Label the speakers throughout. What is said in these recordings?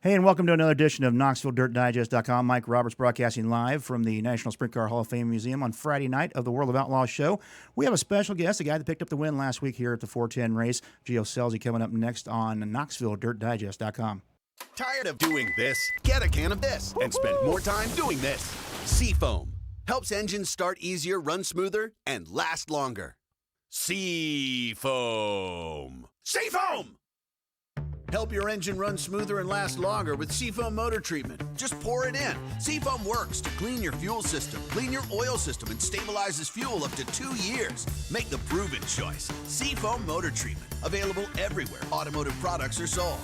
Speaker 1: Hey, and welcome to another edition of KnoxvilleDirtDigest.com. Mike Roberts broadcasting live from the National Sprint Car Hall of Fame Museum on Friday night of the World of Outlaws show. We have a special guest, a guy that picked up the win last week here at the 410 race, Gio Scelzi, coming up next on KnoxvilleDirtDigest.com.
Speaker 2: Tired of doing this? Get a can of this and spend more time doing this. Seafoam helps engines start easier, run smoother, and last longer. Seafoam. Seafoam! Help your engine run smoother and last longer with Seafoam motor treatment. Just pour it in. Seafoam works to clean your fuel system, clean your oil system, and stabilizes fuel up to 2 years. Make the proven choice. Seafoam motor treatment. Available everywhere automotive products are sold.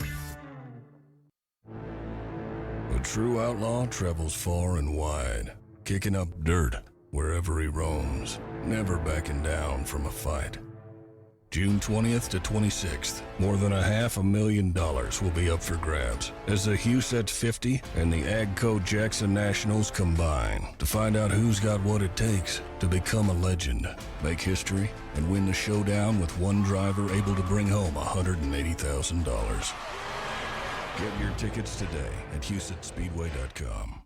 Speaker 3: A true outlaw travels far and wide, kicking up dirt wherever he roams, never backing down from a fight. June 20th to 26th, more than $500,000 will be up for grabs as the Huset 50 and the Agco Jackson Nationals combine to find out who's got what it takes to become a legend, make history, and win the showdown with one driver able to bring home $180,000. Get your tickets today at HusetSpeedway.com.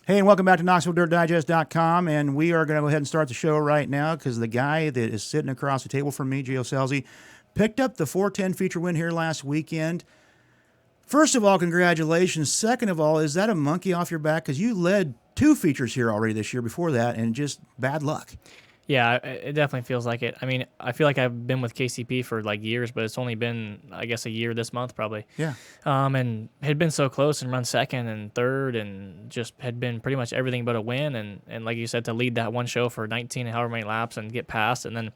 Speaker 1: Hey, and welcome back to KnoxvilleDirtDigest.com, and we are going to go ahead and start the show right now because the guy that is sitting across the table from me, Gio Scelzi, picked up the 410 feature win here last weekend. First of all, congratulations. Second of all, is that a monkey off your back? Because you led 2 features here already this year before that, and just bad luck.
Speaker 4: Yeah, it definitely feels like it. I mean, I feel like I've been with KCP for like years, but it's only been, I guess, a year this month probably.
Speaker 1: Yeah.
Speaker 4: And had been so close and run second and third and just had been pretty much everything but a win. And like you said, to lead that one show for 19 and however many laps and get past and then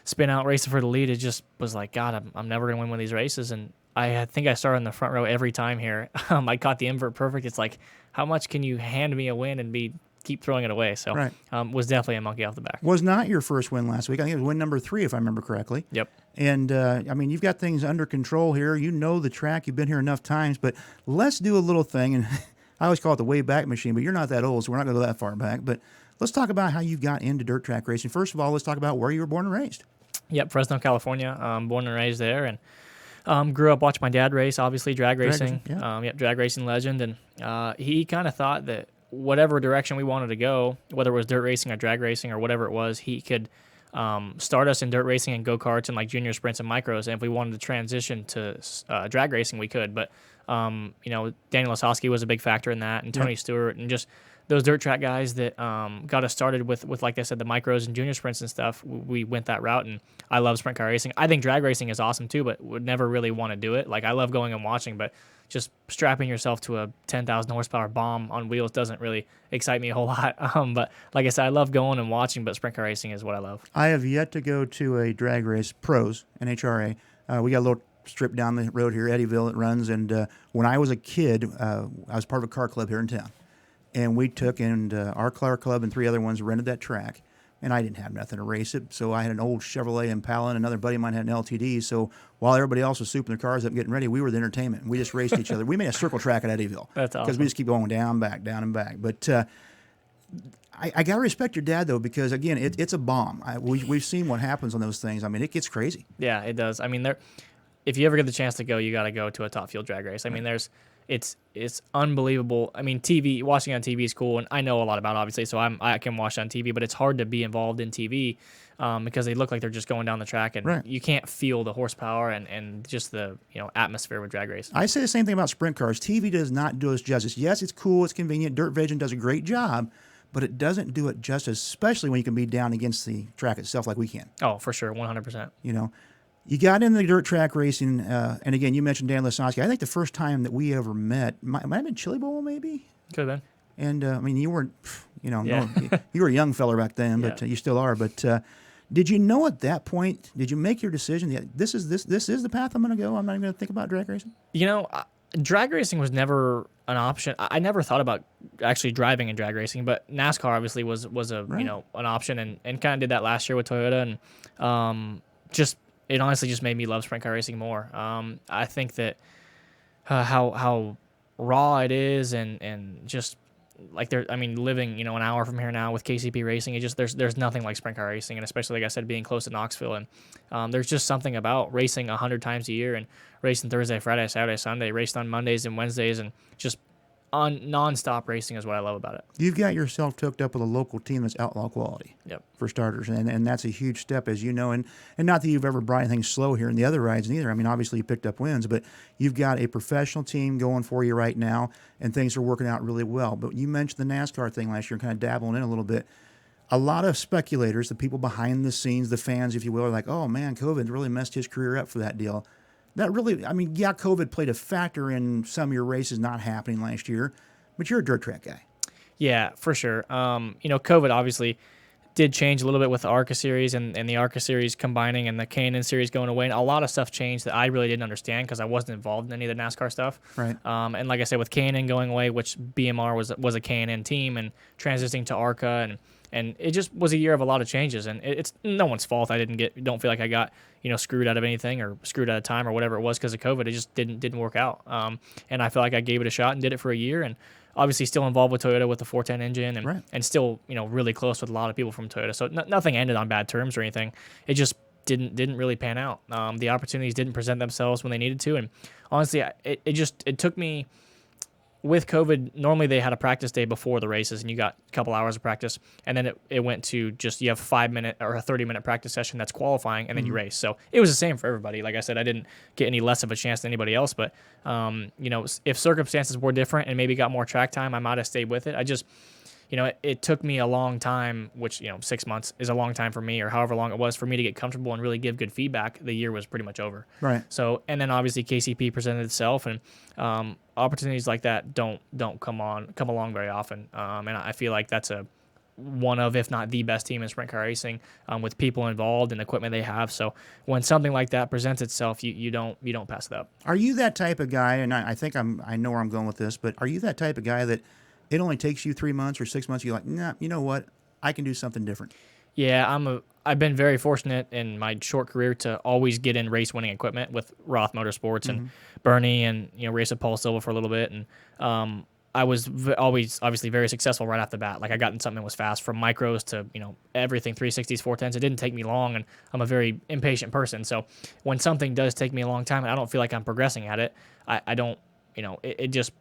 Speaker 4: spin out racing for the lead, it just was like, God, I'm never going to win one of these races. And I think I started in the front row every time here. I caught the invert perfect. It's like, how much can you hand me a win and keep throwing it away? So
Speaker 1: right.
Speaker 4: Was definitely a monkey off the back.
Speaker 1: Was not your first win last week. I think it was win number 3, if I remember correctly.
Speaker 4: Yep.
Speaker 1: And, I mean, you've got things under control here. You know the track. You've been here enough times. But let's do a little thing. And I always call it the way back machine, but you're not that old, so we're not going to go that far back. But let's talk about how you got into dirt track racing. First of all, let's talk about where you were born and raised.
Speaker 4: Yep, Fresno, California. Born and raised there. And grew up watching my dad race, obviously, drag racing. Drag racing legend. And he kind of thought that whatever direction we wanted to go, whether it was dirt racing or drag racing or whatever it was, he could start us in dirt racing and go-karts and like junior sprints and micros. And if we wanted to transition to drag racing, we could. But, Daniel Lasowski was a big factor in that, and Tony Stewart, and just those dirt track guys that got us started with, like I said, the micros and junior sprints and stuff. We went that route, and I love sprint car racing. I think drag racing is awesome too, but would never really want to do it. Like, I love going and watching, but just strapping yourself to a 10,000 horsepower bomb on wheels doesn't really excite me a whole lot. But like I said, I love going and watching, but sprint car racing is what I love.
Speaker 1: I have yet to go to a drag race, pros, NHRA. We got a little strip down the road here, Eddyville, that runs. And when I was a kid, I was part of a car club here in town. And we took, and our car club and 3 other ones rented that track. And I didn't have nothing to race it, so I had an old Chevrolet Impala, and another buddy of mine had an LTD. So while everybody else was souping their cars up and getting ready, we were the entertainment. We just raced each other. We made a circle track at Eddyville.
Speaker 4: That's awesome.
Speaker 1: Because we just keep going down, and back. But I got to respect your dad, though, because, again, it's a bomb. We've seen what happens on those things. I mean, it gets crazy.
Speaker 4: Yeah, it does. I mean, if you ever get the chance to go, you got to go to a top field drag race. I mean, it's unbelievable. I mean, watching on TV is cool, and I know a lot about it, obviously, so I can watch on TV, but it's hard to be involved in TV because they look like they're just going down the track, and you can't feel the horsepower and just the atmosphere with drag racing.
Speaker 1: I say the same thing about sprint cars. TV does not do us justice. Yes, it's cool, it's convenient. Dirt Vision does a great job, but it doesn't do it justice, especially when you can be down against the track itself like we can.
Speaker 4: Oh, for sure, 100%.
Speaker 1: You got into the dirt track racing, and again, you mentioned Dan Lasowski. I think the first time that we ever met might have been Chili Bowl, maybe?
Speaker 4: Could have been.
Speaker 1: And, I mean, you weren't, you were a young feller back then, but you still are. But did you know at that point, did you make your decision, this is the path I'm going to go? I'm not even going to think about drag racing?
Speaker 4: Drag racing was never an option. I never thought about actually driving in drag racing, but NASCAR obviously was a an option, and kind of did that last year with Toyota, and it honestly just made me love sprint car racing more. I think that how raw it is, and just living, an hour from here now with KCP Racing, there's nothing like sprint car racing, and especially, like I said, being close to Knoxville. And there's just something about racing 100 times a year and racing Thursday, Friday, Saturday, Sunday, raced on Mondays and Wednesdays, and just on nonstop racing is what I love about it.
Speaker 1: You've got yourself hooked up with a local team that's outlaw quality.
Speaker 4: Yep.
Speaker 1: For starters, and that's a huge step, as you know, and not that you've ever brought anything slow here in the other rides neither. I mean, obviously you picked up wins, but you've got a professional team going for you right now, and things are working out really well. But you mentioned the NASCAR thing last year, kind of dabbling in a little bit. A lot of speculators, the people behind the scenes, the fans, if you will, are like, oh man, COVID really messed his career up for that deal. That really, I mean, yeah, COVID played a factor in some of your races not happening last year, but you're a dirt track guy.
Speaker 4: Yeah, for sure. COVID obviously did change a little bit with the ARCA series and the ARCA series combining and the K&N series going away. And a lot of stuff changed that I really didn't understand because I wasn't involved in any of the NASCAR stuff.
Speaker 1: Right.
Speaker 4: And like I said, with K&N going away, which BMR was a K&N team, and transitioning to ARCA, and it just was a year of a lot of changes. And it's no one's fault. Don't feel like I got screwed out of anything or screwed out of time or whatever it was because of COVID. It just didn't work out. And I feel like I gave it a shot and did it for a year, and obviously still involved with Toyota with the 410 engine, and
Speaker 1: right.
Speaker 4: and still really close with a lot of people from Toyota. So nothing ended on bad terms or anything. It just didn't really pan out. The opportunities didn't present themselves when they needed to, and honestly, it took me. With COVID, normally they had a practice day before the races, and you got a couple hours of practice, and then it went to just you have 5-minute or a 30-minute practice session that's qualifying, and then you race. So it was the same for everybody. Like I said, I didn't get any less of a chance than anybody else, but if circumstances were different and maybe got more track time, I might have stayed with it. I just it took me a long time, which 6 months is a long time for me, or however long it was for me to get comfortable and really give good feedback. The year was pretty much over.
Speaker 1: Right.
Speaker 4: So, and then obviously KCP presented itself, and opportunities like that don't come along very often. And I feel like that's one of, if not the best team in sprint car racing, with people involved and equipment they have. So when something like that presents itself, you don't pass it up.
Speaker 1: Are you that type of guy? And I think I know where I'm going with this, but are you that type of guy that it only takes you 3 months or 6 months, you're like, nah, you know what? I can do something different.
Speaker 4: Yeah, I've been very fortunate in my short career to always get in race winning equipment with Roth Motorsports and Bernie, and race with Paul Silva for a little bit, and I was always obviously very successful right off the bat. Like I got in something that was fast, from micros to everything, 360s, 410s. It didn't take me long, and I'm a very impatient person. So when something does take me a long time and I don't feel like I'm progressing at it, I don't.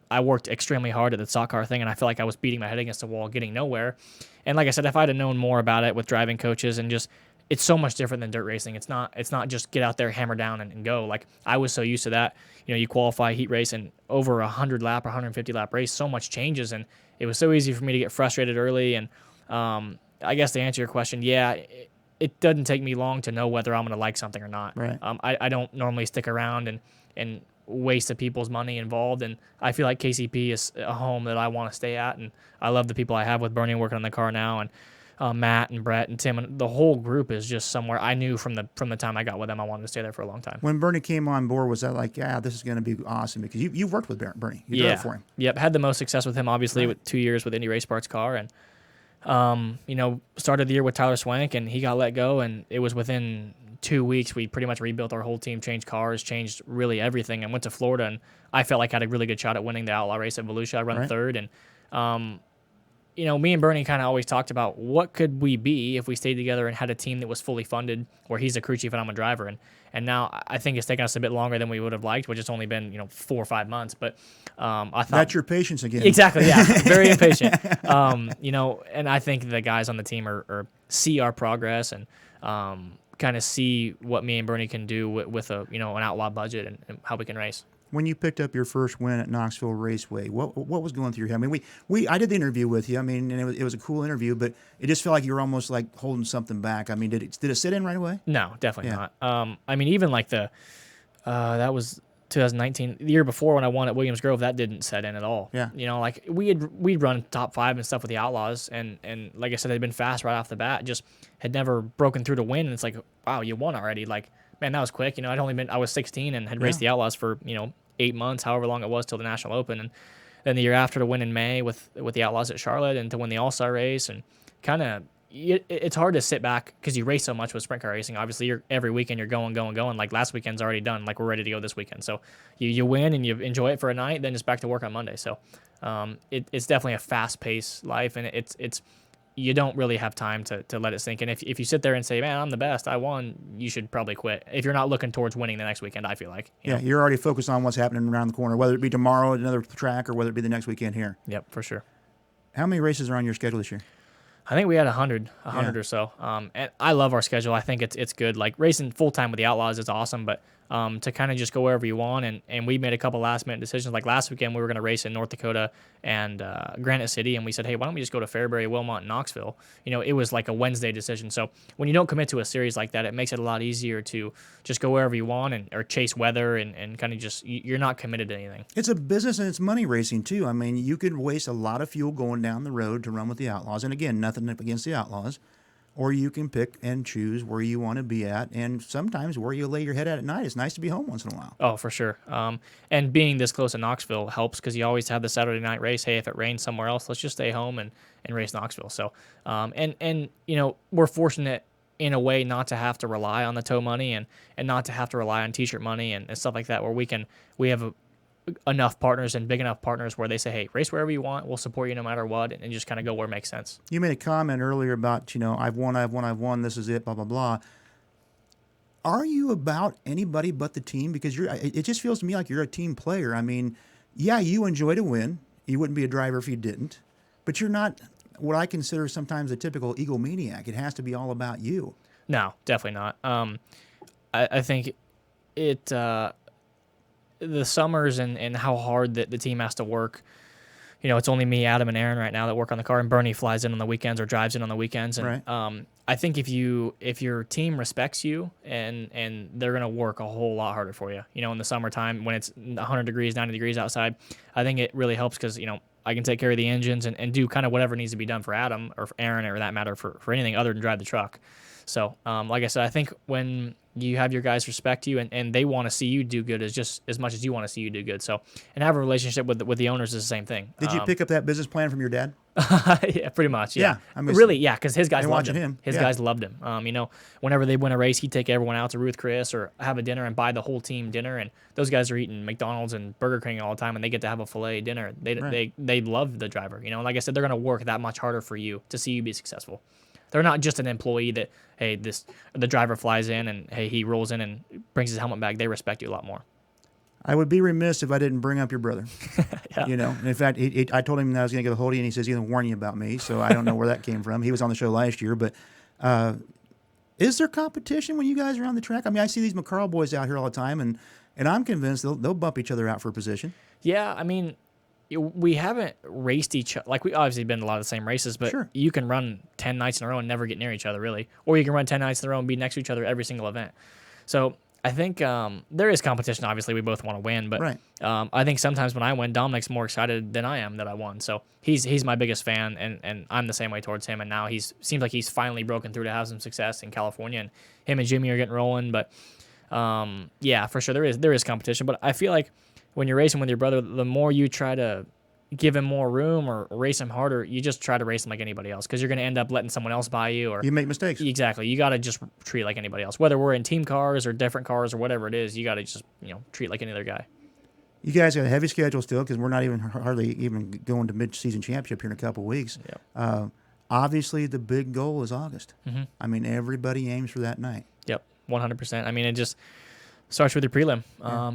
Speaker 4: I worked extremely hard at the stock car thing, and I feel like I was beating my head against the wall, getting nowhere. And like I said, if I'd have known more about it with driving coaches and just, it's so much different than dirt racing. It's not just get out there, hammer down, and go. Like I was so used to that. You qualify, heat race, and over 100 lap or 150 lap race, so much changes, and it was so easy for me to get frustrated early. And I guess to answer your question, yeah, it doesn't take me long to know whether I'm going to like something or not.
Speaker 1: Right.
Speaker 4: I don't normally stick around and waste of people's money involved, and I feel like KCP is a home that I want to stay at, and I love the people I have with Bernie working on the car now, and Matt and Brett and Tim, and the whole group is just somewhere I knew from the time I got with them I wanted to stay there for a long time.
Speaker 1: When Bernie came on board, was that like, yeah, this is going to be awesome? Because you've worked with Bernie. You drove for him.
Speaker 4: Yep, had the most success with him, obviously, with 2 years with Indy Race Parts car, and started the year with Tyler Swank, and he got let go, and it was within 2 weeks we pretty much rebuilt our whole team, changed cars, changed really everything, and went to Florida, and I felt like I had a really good shot at winning the Outlaw race at Volusia. I run third, and me and Bernie kind of always talked about what could we be if we stayed together and had a team that was fully funded, where he's a crew chief and I'm a driver, and now I think it's taken us a bit longer than we would have liked, which has only been 4 or 5 months, but I thought
Speaker 1: that's your patience again.
Speaker 4: Exactly, yeah, very impatient. And I think the guys on the team are see our progress and kind of see what me and Bernie can do with a an outlaw budget and how we can race.
Speaker 1: When you picked up your first win at Knoxville Raceway, what was going through your head? I mean, I did the interview with you. I mean, and it was a cool interview, but it just felt like you were almost like holding something back. I mean, did it sit in right away?
Speaker 4: No, definitely not. I mean, even like that was 2019, the year before when I won at Williams Grove, that didn't set in at all.
Speaker 1: Yeah.
Speaker 4: Like we'd run top 5 and stuff with the Outlaws, and like I said, they'd been fast right off the bat, just had never broken through to win. And it's like, wow, you won already. Like, man, that was quick. I was 16 and had raced the Outlaws for 8 months, however long it was till the National Open, and then the year after to win in May with the Outlaws at Charlotte, and to win the All-Star race, and kind of it's hard to sit back because you race so much with sprint car racing. Obviously, every weekend you're going. Like last weekend's already done. Like we're ready to go this weekend. So you win and you enjoy it for a night, then it's back to work on Monday. So it's definitely a fast-paced life, and it's you don't really have time to let it sink. And if you sit there and say, man, I'm the best, I won, you should probably quit. If you're not looking towards winning the next weekend, I feel like. You know?
Speaker 1: You're already focused on what's happening around the corner, whether it be tomorrow at another track or whether it be the next weekend here.
Speaker 4: Yep, for sure.
Speaker 1: How many races are on your schedule this year?
Speaker 4: I think we had 100 or so. And I love our schedule. I think it's good. Like racing full time with the Outlaws is awesome, but to kind of just go wherever you want. And we made a couple last minute decisions. Like last weekend, we were going to race in North Dakota and Granite City, and we said, hey, why don't we just go to Fairbury, Wilmot, and Knoxville? You know, it was like a Wednesday decision. So when you don't commit to a series like that, it makes it a lot easier to just go wherever you want or chase weather and kind of just you're not committed to anything.
Speaker 1: It's a business and it's money racing too. I mean, you could waste a lot of fuel going down the road to run with the Outlaws, and again, nothing against the Outlaws. Or you can pick and choose where you want to be at, and sometimes where you lay your head at night. It's nice to be home once in a while.
Speaker 4: Oh, for sure. And being this close to Knoxville helps because you always have the Saturday night race. Hey, if it rains somewhere else, let's just stay home and race Knoxville. So, and you know, we're fortunate in a way not to have to rely on the tow money and not to have to rely on T-shirt money and stuff like that, where we have enough partners and big enough partners where they say, hey, race wherever you want, we'll support you no matter what, and just kind of go where it makes sense.
Speaker 1: You made a comment earlier about, I've won, this is it, blah, blah, blah. Are you about anybody but the team? Because it just feels to me like you're a team player. I mean, yeah, you enjoy to win. You wouldn't be a driver if you didn't. But you're not what I consider sometimes a typical egomaniac. It has to be all about you.
Speaker 4: No, definitely not. I think it... the summers and how hard that the team has to work. You know, it's only me, Adam, and Aaron right now that work on the car, and Bernie flies in on the weekends or drives in on the weekends. And
Speaker 1: right.
Speaker 4: I think if your team respects you and they're gonna work a whole lot harder for you. You know, in the summertime when it's 100 degrees, 90 degrees outside, I think it really helps because I can take care of the engines and do kind of whatever needs to be done for Adam or for Aaron or that matter for anything other than drive the truck. So, like I said, I think when you have your guys respect you and they want to see you do good just as much as you want to see you do good. So, and have a relationship with the owners is the same thing.
Speaker 1: Did you pick up that business plan from your dad?
Speaker 4: Yeah, pretty much. Yeah.
Speaker 1: I mean,
Speaker 4: really, yeah, because his guys loved
Speaker 1: watching
Speaker 4: him. His guys loved him. Whenever they win a race, he'd take everyone out to Ruth Chris or have a dinner and buy the whole team dinner. And those guys are eating McDonald's and Burger King all the time, and they get to have a filet dinner. They love the driver. Like I said, they're going to work that much harder for you to see you be successful. They're not just an employee that, hey, the driver flies in and, hey, he rolls in and brings his helmet back. They respect you a lot more.
Speaker 1: I would be remiss if I didn't bring up your brother.
Speaker 4: Yeah.
Speaker 1: And in fact, I told him that I was going to get a hold of you, and he says he's going to warn you about me, so I don't know where that came from. He was on the show last year, but is there competition when you guys are on the track? I mean, I see these McCarl boys out here all the time, and I'm convinced they'll bump each other out for a position.
Speaker 4: Yeah, I mean, we haven't raced each other. Like, we obviously been in a lot of the same races, but
Speaker 1: sure.
Speaker 4: You can run 10 nights in a row and never get near each other, really. Or you can run 10 nights in a row and be next to each other every single event. So I think there is competition. Obviously, we both want to win, but
Speaker 1: right.
Speaker 4: I think sometimes when I win, Dominic's more excited than I am that I won. So he's my biggest fan, and I'm the same way towards him. And now seems like he's finally broken through to have some success in California, and him and Jimmy are getting rolling. But yeah, for sure there is competition. But I feel like when you're racing with your brother, the more you try to give him more room or race him harder, you just try to race him like anybody else because you're going to end up letting someone else by you. Or
Speaker 1: you make mistakes.
Speaker 4: Exactly. You got to just treat like anybody else. Whether we're in team cars or different cars or whatever it is, you got to just treat like any other guy.
Speaker 1: You guys got a heavy schedule still because we're not even hardly even going to mid-season championship here in a couple of weeks.
Speaker 4: Yep.
Speaker 1: Obviously, the big goal is August.
Speaker 4: Mm-hmm.
Speaker 1: I mean, everybody aims for that night.
Speaker 4: Yep, 100%. I mean, it just starts with your prelim.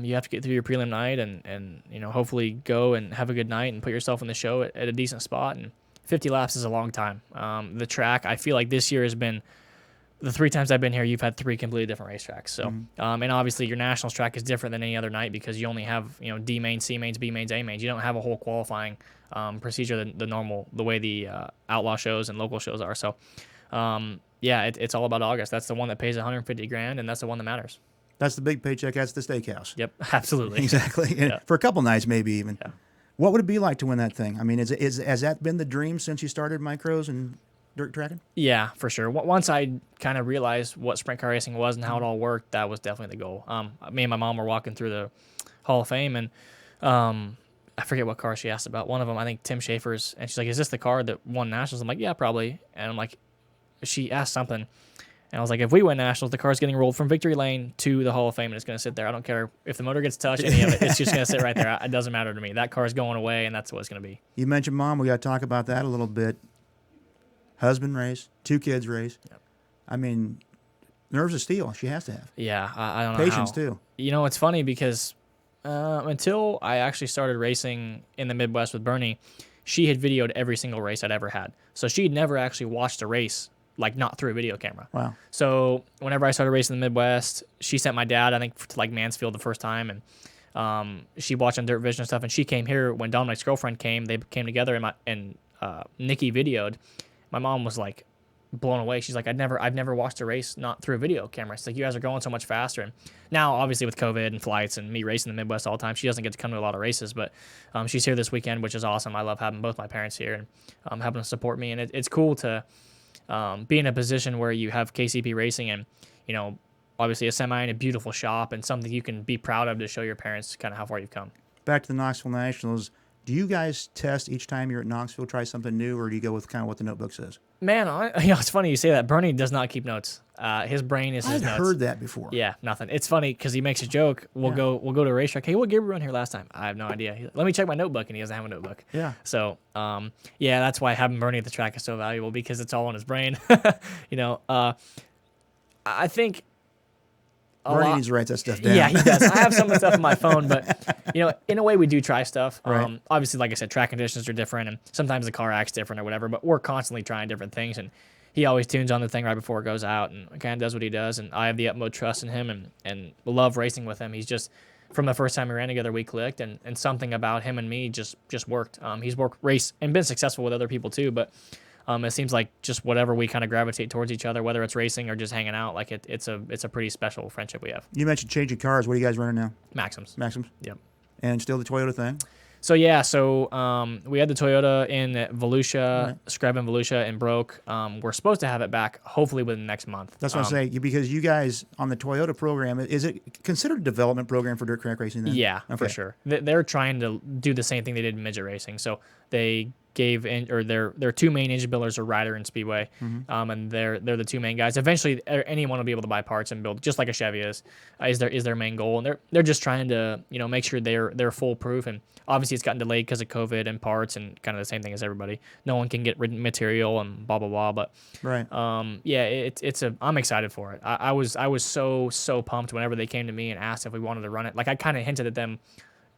Speaker 4: You have to get through your prelim night and hopefully go and have a good night and put yourself in the show at a decent spot. And 50 laps is a long time. The track, I feel like this year has been, the 3 times I've been here, you've had 3 completely different racetracks. So, and obviously your nationals track is different than any other night because you only have D mains, C mains, B mains, A mains. You don't have a whole qualifying procedure the way the outlaw shows and local shows are. So, yeah, it's all about August. That's the one that pays $150,000, and that's the one that matters.
Speaker 1: That's the big paycheck. That's the steakhouse.
Speaker 4: Yep, absolutely.
Speaker 1: Exactly. And
Speaker 4: Yeah.
Speaker 1: for a couple nights, maybe even.
Speaker 4: Yeah.
Speaker 1: What would it be like to win that thing? I mean, has that been the dream since you started micros and dirt tracking?
Speaker 4: Yeah, for sure. Once I kind of realized what sprint car racing was and how it all worked, that was definitely the goal. Me and my mom were walking through the Hall of Fame, and I forget what car she asked about. One of them, I think Tim Schaefer's, and she's like, "Is this the car that won nationals?" I'm like, "Yeah, probably." And I'm like, she asked something. And I was like, if we win nationals, the car's getting rolled from victory lane to the Hall of Fame, and it's going to sit there. I don't care if the motor gets touched, any of it. It's just going to sit right there. It doesn't matter to me. That car's going away, and that's what it's going to be.
Speaker 1: You mentioned mom. We got to talk about that a little bit. Husband race, 2 kids race.
Speaker 4: Yep.
Speaker 1: I mean, nerves of steel. She has to have.
Speaker 4: Yeah, I don't know.
Speaker 1: Patience,
Speaker 4: how.
Speaker 1: too.
Speaker 4: You know, it's funny because until I actually started racing in the Midwest with Bernie, she had videoed every single race I'd ever had. So she'd never actually watched a race, like not through a video camera.
Speaker 1: Wow.
Speaker 4: So whenever I started racing in the Midwest, she sent my dad, I think, to like Mansfield the first time, and she watched on Dirt Vision and stuff. And she came here when Dominic's girlfriend came. They came together, and Nikki videoed. My mom was like blown away. She's like, I've never watched a race not through a video camera. It's like, you guys are going so much faster. And now, obviously, with COVID and flights and me racing in the Midwest all the time, she doesn't get to come to a lot of races. But she's here this weekend, which is awesome. I love having both my parents here and having them support me. And it's cool to be in a position where you have KCP Racing and, you know, obviously a semi in a beautiful shop and something you can be proud of to show your parents kind of how far you've come.
Speaker 1: Back to the Knoxville Nationals. Do you guys test each time you're at Knoxville, try something new, or do you go with kind of what the notebook says?
Speaker 4: Man, it's funny you say that. Bernie does not keep notes. His brain is his
Speaker 1: I've
Speaker 4: notes.
Speaker 1: heard that before.
Speaker 4: Yeah, nothing. It's funny because he makes a joke. We'll go to a racetrack. Hey, what gear we run here last time? I have no idea. He's like, let me check my notebook, and he doesn't have a notebook.
Speaker 1: Yeah.
Speaker 4: So, yeah, that's why having Bernie at the track is so valuable because it's all in his brain. You know, I think.
Speaker 1: Bernie needs to write that stuff down.
Speaker 4: Yeah, he does. I have some of the stuff on my phone, but, you know, in a way we do try stuff.
Speaker 1: Right.
Speaker 4: Obviously, like I said, track conditions are different, and sometimes the car acts different or whatever, but we're constantly trying different things, and he always tunes on the thing right before it goes out and kind of does what he does, and I have the utmost trust in him and love racing with him. He's just, from the first time we ran together, we clicked, and something about him and me just worked. He's raced and been successful with other people too, but it seems like just whatever we kind of gravitate towards each other, whether it's racing or just hanging out, like it's a pretty special friendship we have.
Speaker 1: You mentioned changing cars. What are you guys running now?
Speaker 4: Maxims.
Speaker 1: Maxims?
Speaker 4: Yep.
Speaker 1: And still the Toyota thing?
Speaker 4: So, yeah, we had the Toyota in Volusia, Scrub and Volusia, and broke. We're supposed to have it back hopefully within the next month.
Speaker 1: That's what I'm saying, because you guys, on the Toyota program, is it considered a development program for dirt track racing then?
Speaker 4: Yeah,
Speaker 1: Okay.
Speaker 4: for sure. They're trying to do the same thing they did in midget racing. So they gave their 2 main engine builders are Ryder and Speedway, and they're the 2 main guys. Eventually, anyone will be able to buy parts and build just like a Chevy is their main goal, and they're just trying to make sure they're foolproof. And obviously, it's gotten delayed because of COVID and parts and kind of the same thing as everybody. No one can get material and blah blah blah. But
Speaker 1: right,
Speaker 4: yeah, I'm excited for it. I was so pumped whenever they came to me and asked if we wanted to run it. Like I kind of hinted at them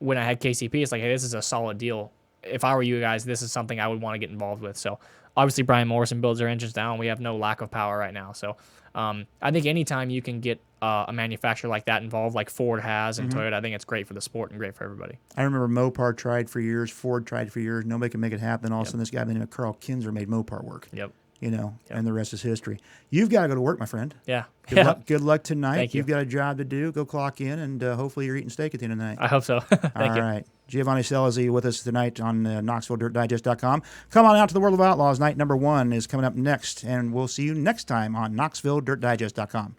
Speaker 4: when I had KCP. It's like, hey, this is a solid deal. If I were you guys, this is something I would want to get involved with. So obviously Brian Morrison builds our engines down. We have no lack of power right now. So I think anytime you can get a manufacturer like that involved, like Ford has and Toyota, I think it's great for the sport and great for everybody.
Speaker 1: I remember Mopar tried for years, Ford tried for years. Nobody could make it happen. All of a sudden, this guy named Carl Kinzer made Mopar work.
Speaker 4: Yep.
Speaker 1: And the rest is history. You've got to go to work, my friend.
Speaker 4: Yeah.
Speaker 1: Good luck tonight.
Speaker 4: Thank you.
Speaker 1: You've got a job to do. Go clock in, and hopefully you're eating steak at the end of the night.
Speaker 4: I hope so. Thank you.
Speaker 1: All right. Gio Scelzi with us tonight on KnoxvilleDirtDigest.com. Come on out to the World of Outlaws. Night number 1 is coming up next, and we'll see you next time on KnoxvilleDirtDigest.com.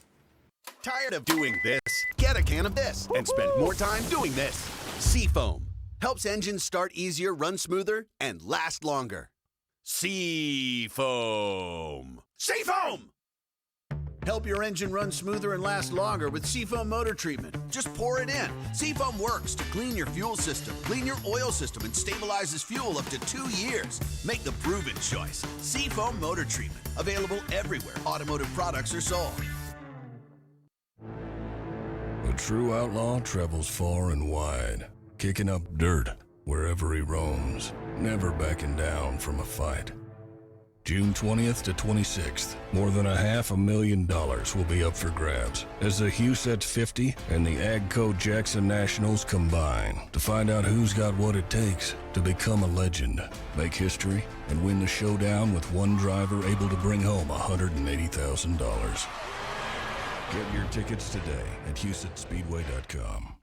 Speaker 2: Tired of doing this? Get a can of this and spend more time doing this. Seafoam helps engines start easier, run smoother, and last longer. Seafoam. Seafoam! Help your engine run smoother and last longer with Seafoam motor treatment. Just pour it in. Seafoam works to clean your fuel system, clean your oil system, and stabilizes fuel up to 2 years. Make the proven choice. Seafoam motor treatment. Available everywhere automotive products are sold.
Speaker 3: A true outlaw travels far and wide, kicking up dirt wherever he roams, never backing down from a fight. June 20th to 26th, more than $500,000 will be up for grabs as the Huset's 50 and the AGCO Jackson Nationals combine to find out who's got what it takes to become a legend, make history, and win the showdown with one driver able to bring home $180,000. Get your tickets today at HusetSpeedway.com.